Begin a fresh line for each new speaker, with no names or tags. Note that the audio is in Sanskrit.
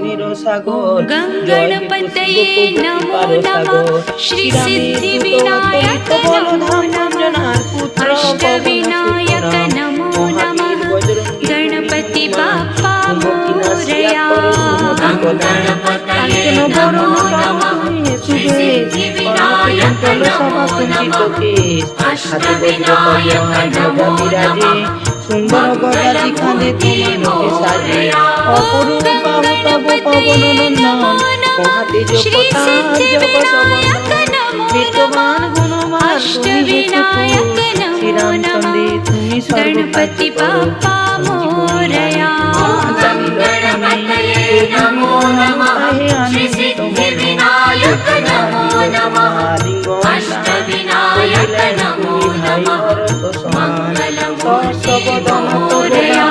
सागर गणपतये नमो नमः श्री सिद्धि विनायक नमो नमः अष्टविनायक नमो नमः गणपति बाप्पा मोरया
गणपतये नमो नमः श्री सिद्धि विनायक नमो नमः अष्टविनायक नमो नमः
सुंदर गदाति खाने तुम्हारे साजे अपूर्व पाव तब पवन नंदन महाते जो पता जगत वंदन विद्वान गुणवान
अष्टविनायक नमो नमः गणपति बाप्पा मोरया
गणपतये नमो नमः श्री सिद्धि विनायक नमो नमः अष्टविनायक नमो नमः मंगलमूर्ति मोरया